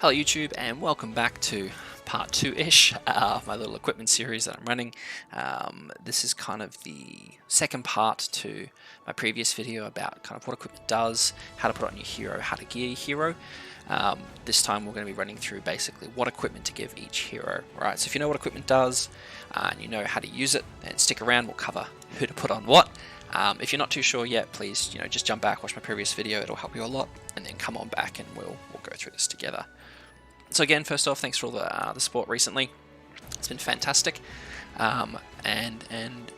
Hello YouTube, and welcome back to part 2-ish of my little equipment series that I'm running. This is kind of the second part to my previous video about kind of what equipment does, how to put it on your hero, how to gear your hero. This time we're going to be running through basically what equipment to give each hero. Right, so if you know what equipment does and you know how to use it, then stick around, we'll cover who to put on what. If you're not too sure yet, please just jump back, watch my previous video, it'll help you a lot, and then come on back and we'll go through this together. So again, first off, thanks for all the support recently. It's been fantastic. And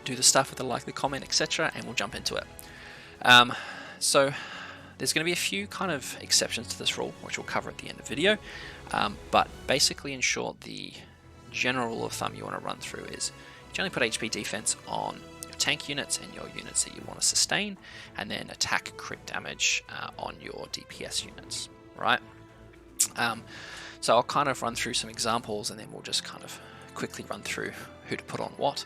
do the stuff with the like, the comment, etc., and we'll jump into it. So there's going to be a few kind of exceptions to this rule, which we'll cover at the end of the video. But basically, in short, the general rule of thumb you want to run through is you only put HP defense on your tank units and your units that you want to sustain, and then attack crit damage on your DPS units, right? So I'll kind of run through some examples, and then we'll just kind of quickly run through who to put on what.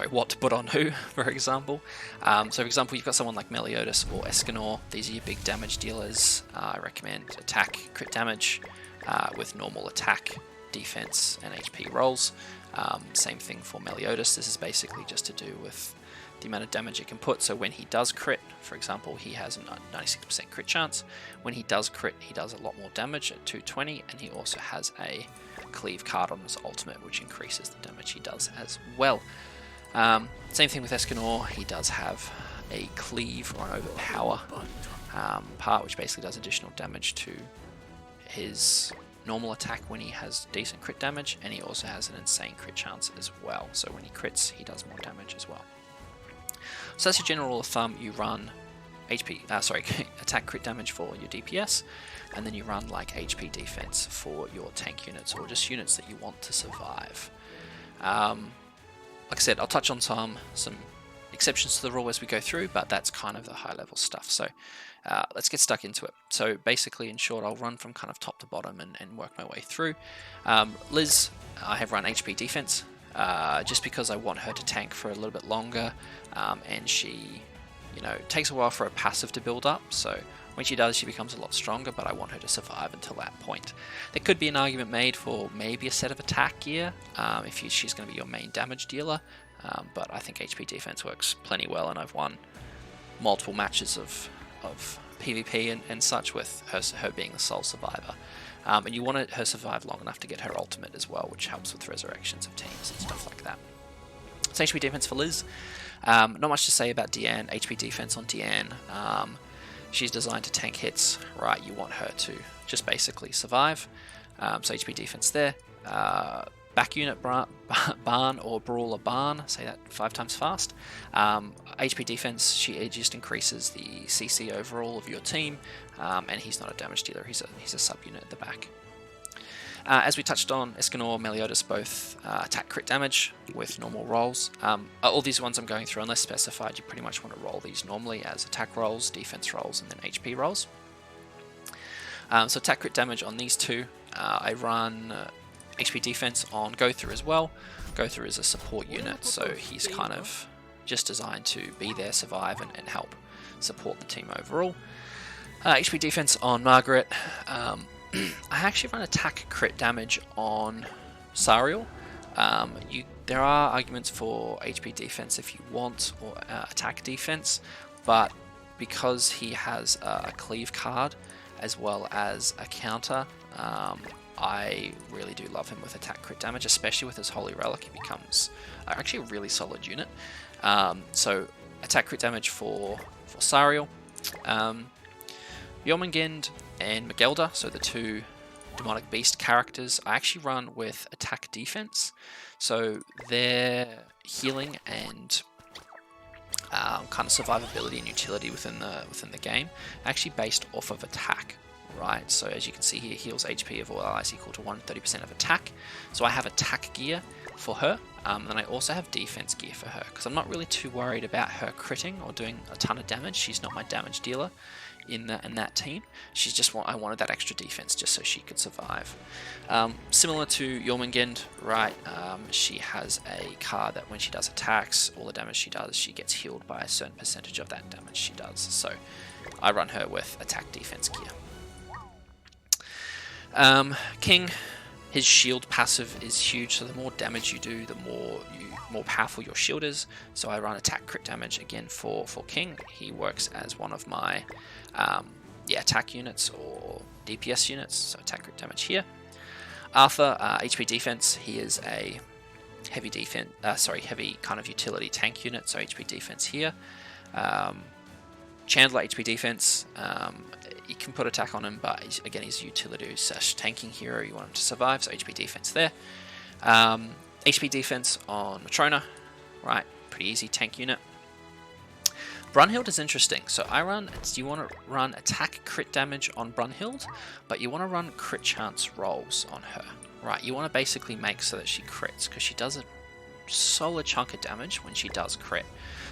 What to put on who, for example. So for example, you've got someone like Meliodas or Escanor. These are your big damage dealers. I recommend attack crit damage with normal attack, defense, and HP rolls. Same thing for Meliodas. This is basically just to do with the amount of damage it can put. So when he does crit, for example, he has a 96% crit chance. When he does crit, he does a lot more damage at 220, and he also has a cleave card on his ultimate, which increases the damage he does as well. Same thing with Escanor. He does have a cleave or an overpower part, which basically does additional damage to his normal attack when he has decent crit damage, and he also has an insane crit chance as well. So when he crits, he does more damage as well. So that's your general rule of thumb. You run attack crit damage for your DPS, and then you run like HP defense for your tank units, or just units that you want to survive. Like I said, I'll touch on some exceptions to the rule as we go through, but that's kind of the high level stuff. So let's get stuck into it. So basically, in short, I'll run from kind of top to bottom and work my way through. Liz, I have run HP defense. Just because I want her to tank for a little bit longer, and she, takes a while for a passive to build up, so when she does, she becomes a lot stronger, but I want her to survive until that point. There could be an argument made for maybe a set of attack gear, if she's going to be your main damage dealer, but I think HP defense works plenty well, and I've won multiple matches of PvP and such with her being the sole survivor. And you want her survive long enough to get her ultimate as well, which helps with resurrections of teams and stuff like that. So HP defense for Liz. Not much to say about Deanne. HP defense on Deanne. She's designed to tank hits, right? You want her to just basically survive. So HP defense there. Back unit Barn or Brawler Barn, say that 5 times fast. HP defense, she just increases the CC overall of your team, and he's not a damage dealer, he's a sub-unit at the back. As we touched on, Escanor, Meliodas both attack crit damage with normal rolls. All these ones I'm going through, unless specified, you pretty much want to roll these normally as attack rolls, defense rolls, and then HP rolls. So attack crit damage on these two, I run HP defense on Gothru as well. Gothru is a support unit, so he's kind of just designed to be there, survive, and help support the team overall. HP defense on Margaret. I actually run attack crit damage on Sariel. There are arguments for HP defense if you want, or attack defense, but because he has a cleave card as well as a counter, I really do love him with attack crit damage, especially with his Holy Relic. He becomes actually a really solid unit. So attack crit damage for Sariel. Jormungand and Magelda, so the two Demonic Beast characters, I actually run with attack defense. So their healing and kind of survivability and utility within the game actually based off of attack. Right, so as you can see here, heals HP of all allies equal to 130% of attack. So I have attack gear for her, and I also have defense gear for her, because I'm not really too worried about her critting or doing a ton of damage. She's not my damage dealer in that team. She's just I wanted that extra defense just so she could survive. Similar to Jormungand, right, she has a card that when she does attacks, all the damage she does, she gets healed by a certain percentage of that damage she does. So I run her with attack defense gear. King, his shield passive is huge, so the more damage you do, the more powerful your shield is. So I run attack crit damage again for King. He works as one of my attack units or DPS units, so attack crit damage here. Arthur, HP defense, he is a heavy defense, heavy kind of utility tank unit, so HP defense here. Chandler, HP defense, you can put attack on him, but again, he's a utility / tanking hero, you want him to survive, so HP defense there. HP defense on Matrona, right, pretty easy tank unit. Brunhild is interesting, so you want to run attack crit damage on Brunhild, but you want to run crit chance rolls on her, right? You want to basically make so that she crits, because she does a solid chunk of damage when she does crit.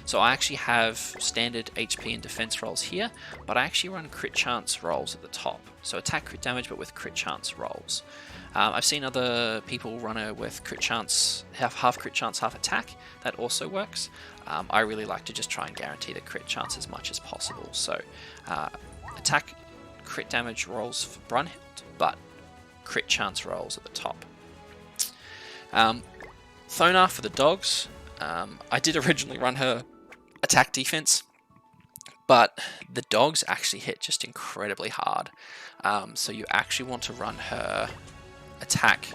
So I actually have standard HP and defense rolls here, but I actually run crit chance rolls at the top. So attack crit damage, but with crit chance rolls. I've seen other people run her with crit chance, half crit chance, half attack. That also works. I really like to just try and guarantee the crit chance as much as possible. So attack crit damage rolls for Brunhild, but crit chance rolls at the top. Thonar for the dogs. I did originally run her attack defense, but the dogs actually hit just incredibly hard. So you actually want to run her attack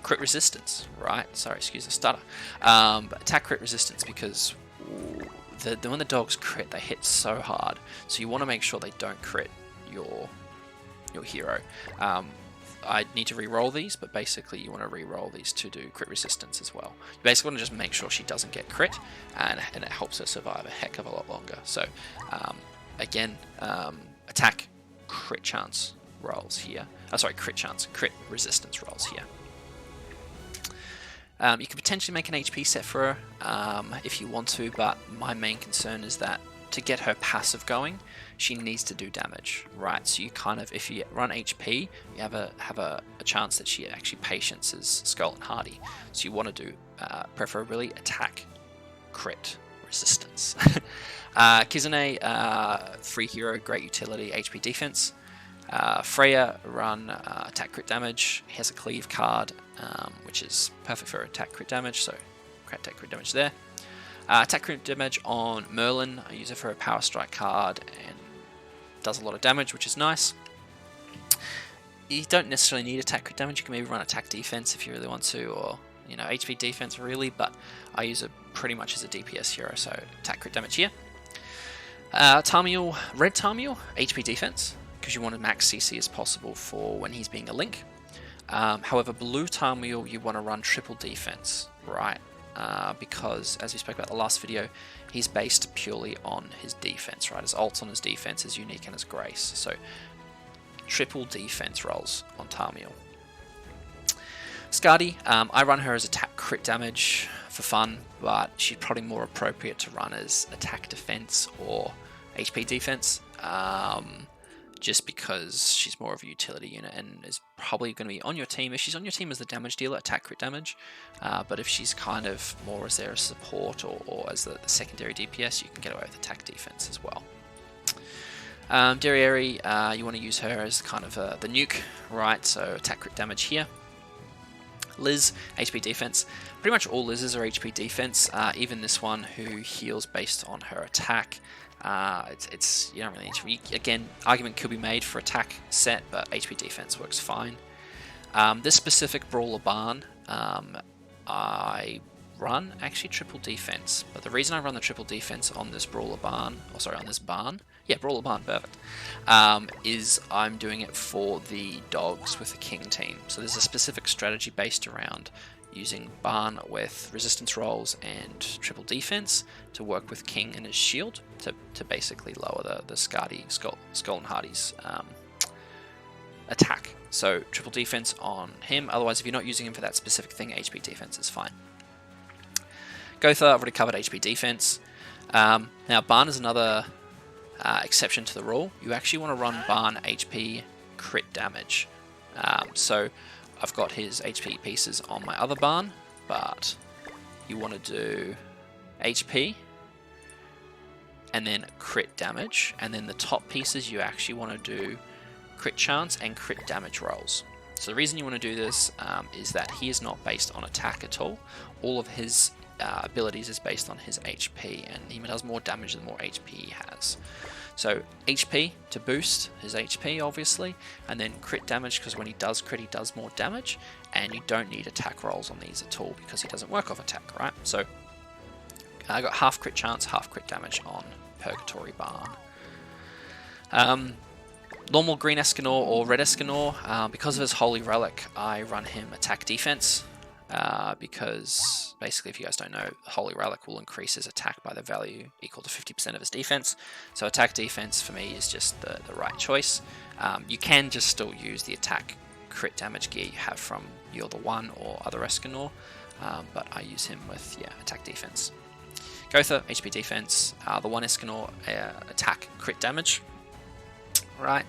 crit resistance, right? Sorry, excuse the stutter. But attack crit resistance, because when the dogs crit, they hit so hard. So you want to make sure they don't crit your hero. I need to re-roll these, but basically you want to re-roll these to do crit resistance as well. You basically want to just make sure she doesn't get crit, and it helps her survive a heck of a lot longer. So again, attack crit chance rolls here. Crit resistance rolls here. You could potentially make an HP set for her if you want to, but my main concern is that to get her passive going, she needs to do damage, right? So you kind of, if you run HP, you have a chance that she actually patiences Skull and Hardy. So you want to do preferably attack crit resistance. Kizune, free hero, great utility, HP defense. Freya, run attack crit damage. He has a cleave card, which is perfect for attack crit damage, so attack crit damage there. Attack crit damage on Merlin. I use it for a power strike card and does a lot of damage, which is nice. You don't necessarily need attack crit damage. You can maybe run attack defense if you really want to, or HP defense really, but I use it pretty much as a DPS hero, so attack crit damage here. Tarmiel, red Tarmiel, HP defense, because you want to max CC as possible for when he's being a link. However, blue Tarmiel, you want to run triple defense, right? Because, as we spoke about in the last video, he's based purely on his defense, right? His ult on his defense is unique and his grace. So, triple defense rolls on Tarmiel. Skadi, I run her as attack crit damage for fun, but she's probably more appropriate to run as attack defense or HP defense. Just because she's more of a utility unit and is probably going to be on your team. If she's on your team as the damage dealer, attack crit damage, but if she's kind of more as their support or as the secondary DPS, you can get away with attack defense as well. Derieri, you want to use her as kind of the nuke, right? So attack crit damage here. Liz, HP defense. Pretty much all Liz's are HP defense, even this one who heals based on her attack. You don't really need to. Again, argument could be made for attack set, but HP defense works fine. This specific Brawler Barn, I run actually triple defense, but the reason I run the triple defense on this Brawler Barn, on this barn, Brawler Barn, perfect, is I'm doing it for the dogs with the King team. So there's a specific strategy based around using Barn with resistance rolls and triple defense to work with King and his shield to basically lower the Skadi, Skull and Hardy's attack. So triple defense on him, otherwise if you're not using him for that specific thing, HP defense is fine. Gotha, I've already covered HP defense. Now Barn is another exception to the rule. You actually want to run Barn HP crit damage. So I've got his HP pieces on my other Barn, but you want to do HP and then crit damage, and then the top pieces you actually want to do crit chance and crit damage rolls. So the reason you want to do this is that he is not based on attack at all. All of his abilities is based on his HP, and he does more damage the more HP he has. So HP to boost his HP, obviously, and then crit damage, because when he does crit, he does more damage, and you don't need attack rolls on these at all because he doesn't work off attack, right? So I got half crit chance, half crit damage on Purgatory Barn. Normal green Escanor or red Escanor, because of his Holy Relic, I run him attack defense, because basically, if you guys don't know, Holy Relic will increase his attack by the value equal to 50% of his defense. So attack defense for me is just the right choice. You can just still use the attack crit damage gear you have from You're the One or other Escanor, but I use him with attack defense. Gotha, HP defense, the one Escanor, attack crit damage. Right,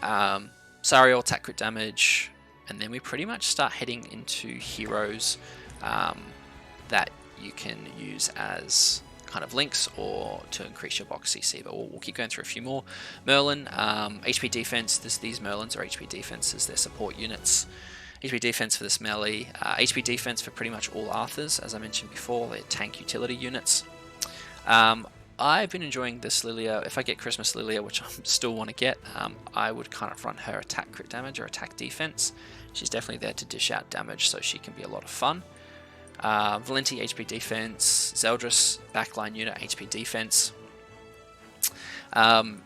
Sariel, attack crit damage, and then we pretty much start heading into heroes that you can use as kind of links or to increase your box CC, but we'll keep going through a few more. Merlin, HP defense, these Merlins are HP defense as their support units. HP defense for this melee, HP defense for pretty much all Arthurs, as I mentioned before, they're tank utility units. I've been enjoying this Lilia. If I get Christmas Lilia, which I still want to get, I would kind of run her attack crit damage or attack defense. She's definitely there to dish out damage, so she can be a lot of fun. Valenti, HP defense. Zeldris, backline unit, HP defense. Twigo,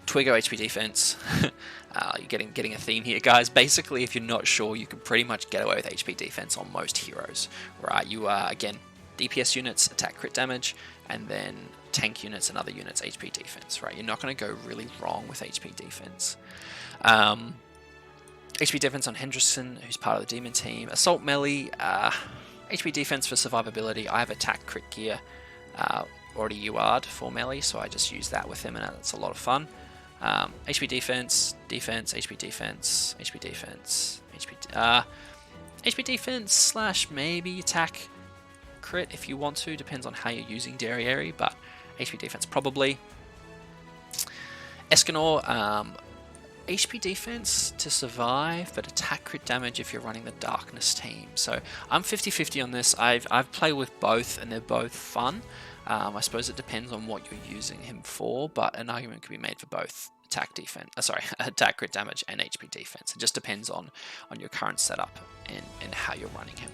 HP defense. You're getting a theme here, guys. Basically, if you're not sure, you can pretty much get away with HP defense on most heroes. Right? You are, again, DPS units, attack crit damage, and then tank units and other units, HP defense, right? You're not going to go really wrong with HP defense. HP defense on Hendrickson, who's part of the demon team. Assault melee, HP defense for survivability. I have attack crit gear already UR'd for melee, so I just use that with him, and it's a lot of fun. HP defense, HP defense, HP defense, HP defense slash maybe attack crit if you want to, depends on how you're using Derriere, but HP defense probably. Escanor, HP defense to survive, but attack crit damage if you're running the Darkness team. So I'm 50-50 on this. I've played with both, and they're both fun. I suppose it depends on what you're using him for, but an argument can be made for both attack defense. Attack crit damage and HP defense. It just depends on your current setup and how you're running him.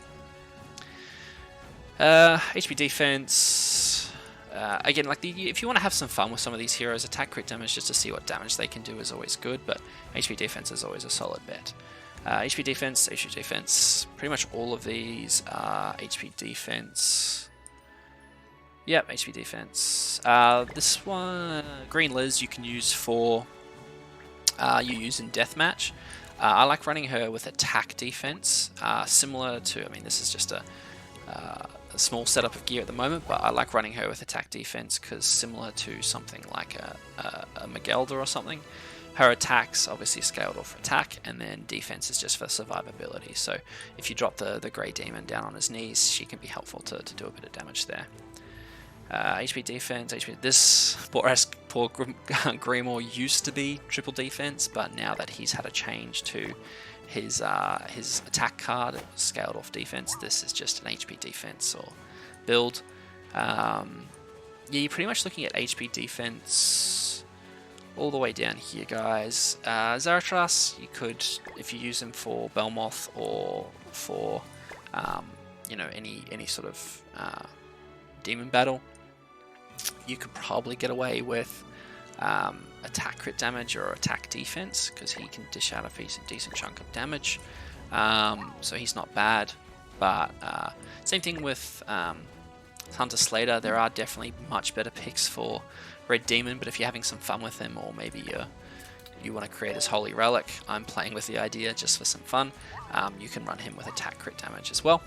HP defense. Again, if you want to have some fun with some of these heroes, attack crit damage just to see what damage they can do is always good, but HP defense is always a solid bet. HP defense, pretty much all of these are HP defense. Yep, HP defense. This one, Green Liz, you can use for, you use in Deathmatch. I like running her with attack defense, similar to, this is just a small setup of gear at the moment, but I like running her with attack defense because similar to something like a Magelda or something, her attacks obviously scaled off for attack, and then defense is just for survivability. So if you drop the Grey Demon down on his knees, she can be helpful to do a bit of damage there. HP defense, this poor Grimoire used to be triple defense, but now that he's had a change to his attack card, it was scaled off defense. This is just an HP defense or build. You're pretty much looking at HP defense all the way down here, guys. Zaratras, you could, if you use him for Belmoth or for any sort of demon battle, you could probably get away with attack crit damage or attack defense because he can dish out a decent chunk of damage. So he's not bad, but same thing with Hunter Slater. There are definitely much better picks for Red Demon, but if you're having some fun with him, or maybe you want to create his Holy Relic, I'm playing with the idea just for some fun. You can run him with attack crit damage as well.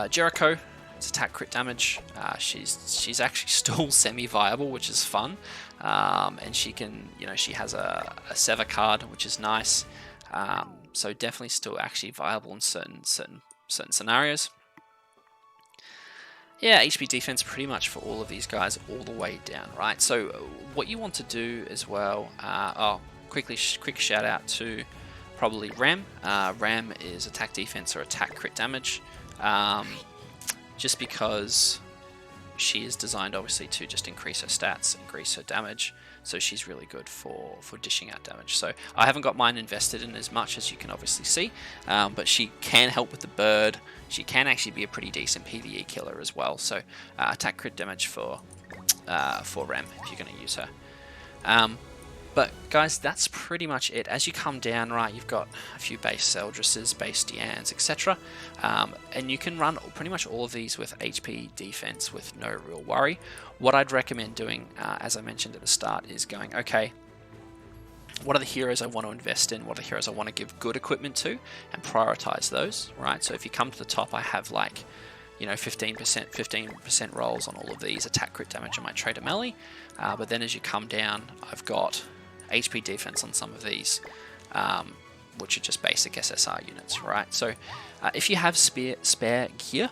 Jericho, it's attack crit damage. She's actually still semi-viable, which is fun, and she can, she has a Sever card, which is nice. So definitely still actually viable in certain scenarios. yeah, HP defense pretty much for all of these guys all the way down, right? So what you want to do as well, quick shout out to probably Ram. Ram is attack defense or attack crit damage, just because she is designed obviously to just increase her stats, increase her damage, so she's really good for dishing out damage. So I haven't got mine invested in as much as you can obviously see, but she can help with the bird. She can actually be a pretty decent PvE killer as well. So attack crit damage for Ram if you're going to use her. But guys, that's pretty much it. As you come down, right, you've got a few base Seldresses, base Dianes, etc. And you can run pretty much all of these with HP defense with no real worry. What I'd recommend doing, as I mentioned at the start, is going, okay, what are the heroes I want to invest in? What are the heroes I want to give good equipment to? And prioritize those, right? So if you come to the top, I have like, you know, 15% rolls on all of these, attack crit damage on my Trader Melee. But then as you come down, I've got HP defense on some of these, which are just basic SSR units, right? So if you have spare gear,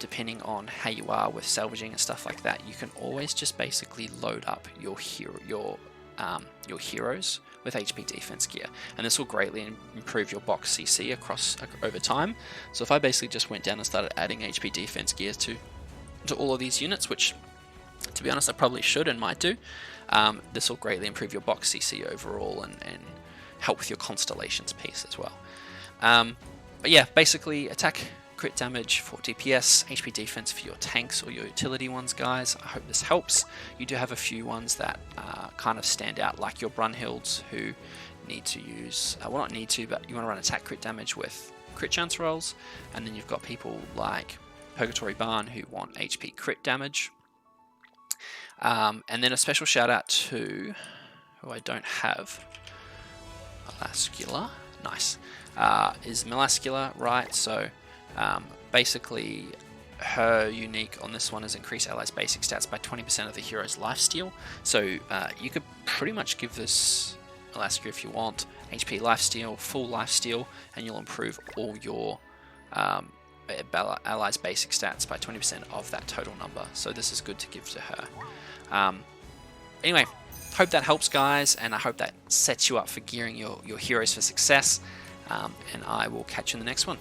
depending on how you are with salvaging and stuff like that, you can always just basically load up your heroes with HP defense gear, and this will greatly improve your box CC over time. So if I basically just went down and started adding HP defense gear to all of these units, which to be honest I probably should and might do, this will greatly improve your box CC overall and help with your constellations piece as well. But yeah, basically attack crit damage for DPS, HP defense for your tanks or your utility ones, guys. I hope this helps. You do have a few ones that kind of stand out, like your Brunhildes, who need to use, well not need to, but you want to run attack crit damage with crit chance rolls, and then you've got people like Purgatory Barn who want HP crit damage. And then a special shout out to, who I don't have, Melascula, nice, is Melascula, right? So basically her unique on this one is increase allies basic stats by 20% of the hero's lifesteal. So you could pretty much give this Melascula if you want HP lifesteal, full lifesteal, and you'll improve all your allies basic stats by 20% of that total number. So this is good to give to her. Anyway, hope that helps, guys, and I hope that sets you up for gearing your heroes for success, and I will catch you in the next one.